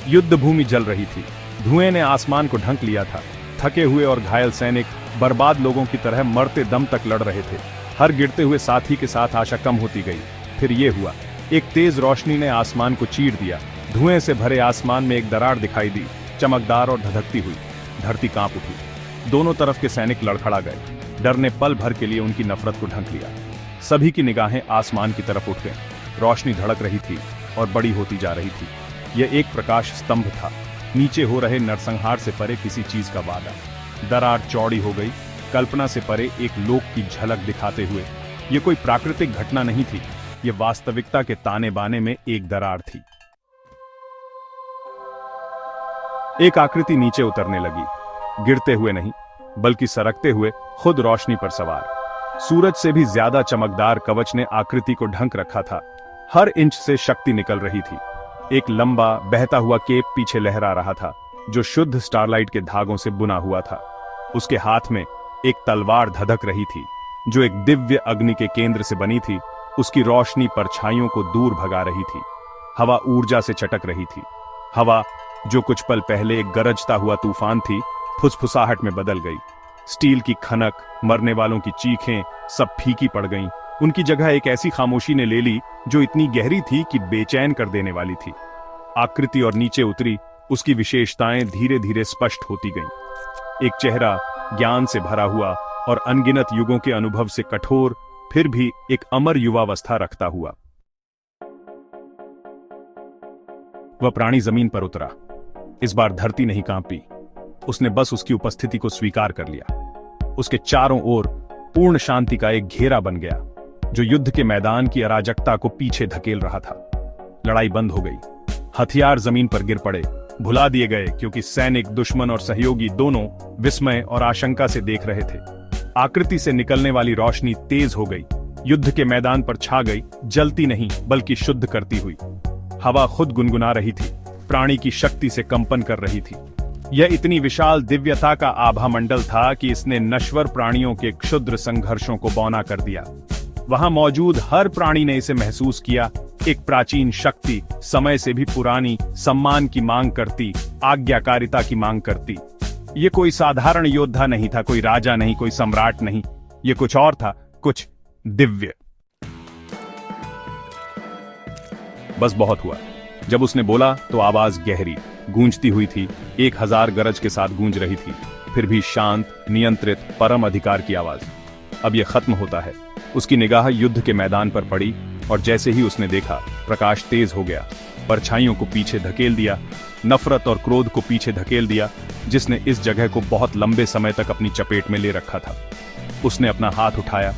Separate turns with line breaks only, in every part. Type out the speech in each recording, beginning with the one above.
युद्ध भूमि जल रही थी। धुएं ने आसमान को ढंक लिया था। थके हुए और घायल सैनिक बर्बाद लोगों की तरह मरते दम तक लड़ रहे थे। हर गिरते हुए साथी के साथ आशा कम होती गई। फिर ये हुआ, एक तेज रोशनी ने आसमान को चीर दिया। धुएं से भरे आसमान में एक दरार दिखाई दी, चमकदार और धधकती हुई। धरती कांप उठी। दोनों तरफ के सैनिक लड़खड़ा गए। डर ने पल भर के लिए उनकी नफरत को ढंक लिया। सभी की निगाहें आसमान की तरफ उठ गईं। रोशनी धड़क रही थी और बड़ी होती जा रही थी। यह एक प्रकाश स्तंभ था, नीचे हो रहे नरसंहार से परे किसी चीज का वादा। दरार चौड़ी हो गई, कल्पना से परे एक लोक की झलक दिखाते हुए। यह कोई प्राकृतिक घटना नहीं थी, यह वास्तविकता के ताने बाने में एक दरार थी। एक आकृति नीचे उतरने लगी, गिरते हुए नहीं बल्कि सरकते हुए, खुद रोशनी पर सवार। सूरज से भी ज्यादा चमकदार कवच ने आकृति को ढंक रखा था। हर इंच से शक्ति निकल रही थी। एक लंबा बहता हुआ केप पीछे लहरा रहा था, जो शुद्ध स्टारलाइट के धागों से बुना हुआ था। उसके हाथ में एक तलवार धधक रही थी, जो एक दिव्य अग्नि के केंद्र से बनी थी। उसकी रोशनी परछाइयों को दूर भगा रही थी। हवा ऊर्जा से चटक रही थी। हवा, जो कुछ पल पहले एक गरजता हुआ तूफान थी, फुसफुसाहट में बदल गई। स्टील की खनक, मरने वालों की चीखें सब फीकी पड़ गईं। उनकी जगह एक ऐसी खामोशी ने ले ली जो इतनी गहरी थी कि बेचैन कर देने वाली थी। आकृति और नीचे उतरी, उसकी विशेषताएं धीरे धीरे स्पष्ट होती गईं। एक चेहरा ज्ञान से भरा हुआ और अनगिनत युगों के अनुभव से कठोर, फिर भी एक अमर युवावस्था रखता हुआ। वह प्राणी जमीन पर उतरा। इस बार धरती नहीं कांपी, उसने बस उसकी उपस्थिति को स्वीकार कर लिया। उसके चारों ओर पूर्ण शांति का एक घेरा बन गया, जो युद्ध के मैदान की अराजकता को पीछे धकेल रहा था। लड़ाई बंद हो गई। हथियार जमीन पर गिर पड़े, भुला दिए गए, क्योंकि सैनिक, दुश्मन और सहयोगी दोनों विस्मय और आशंका से देख रहे थे। आकृति से निकलने वाली रोशनी तेज हो गई, युद्ध के मैदान पर छा गई, जलती नहीं बल्कि शुद्ध करती हुई। हवा खुद गुनगुना रही थी, प्राणी की शक्ति से कंपन कर रही थी। यह इतनी विशाल दिव्यता का आभा मंडल था कि इसने नश्वर प्राणियों के क्षुद्र संघर्षों को बौना कर दिया। वहां मौजूद हर प्राणी ने इसे महसूस किया। एक प्राचीन शक्ति, समय से भी पुरानी, सम्मान की मांग करती, आज्ञाकारिता की मांग करती। ये कोई साधारण योद्धा नहीं था, कोई राजा नहीं, कोई सम्राट नहीं। ये कुछ और था, कुछ दिव्य। बस बहुत हुआ। जब उसने बोला तो आवाज गहरी, गूंजती हुई थी, 1000 गरज के साथ गूंज रही थी, फिर भी शांत, नियंत्रित, परम अधिकार की आवाज। अब यह खत्म होता है। उसकी निगाह युद्ध के मैदान पर पड़ी और जैसे ही उसने देखा, प्रकाश तेज हो गया, परछाइयों को पीछे धकेल दिया, नफरत और क्रोध को पीछे धकेल दिया, जिसने इस जगह को बहुत लंबे समय तक अपनी चपेट में ले रखा था। उसने अपना हाथ उठाया,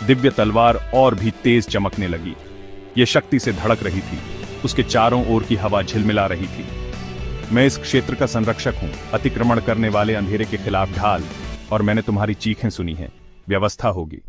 दिव्य तलवार और भी तेज चमकने लगी। यह शक्ति से धड़क रही थी, उसके चारों ओर की हवा झिलमिला रही थी। मैं इस क्षेत्र का संरक्षक हूं, अतिक्रमण करने वाले अंधेरे के खिलाफ ढाल, और मैंने तुम्हारी चीखें सुनी हैं। व्यवस्था होगी।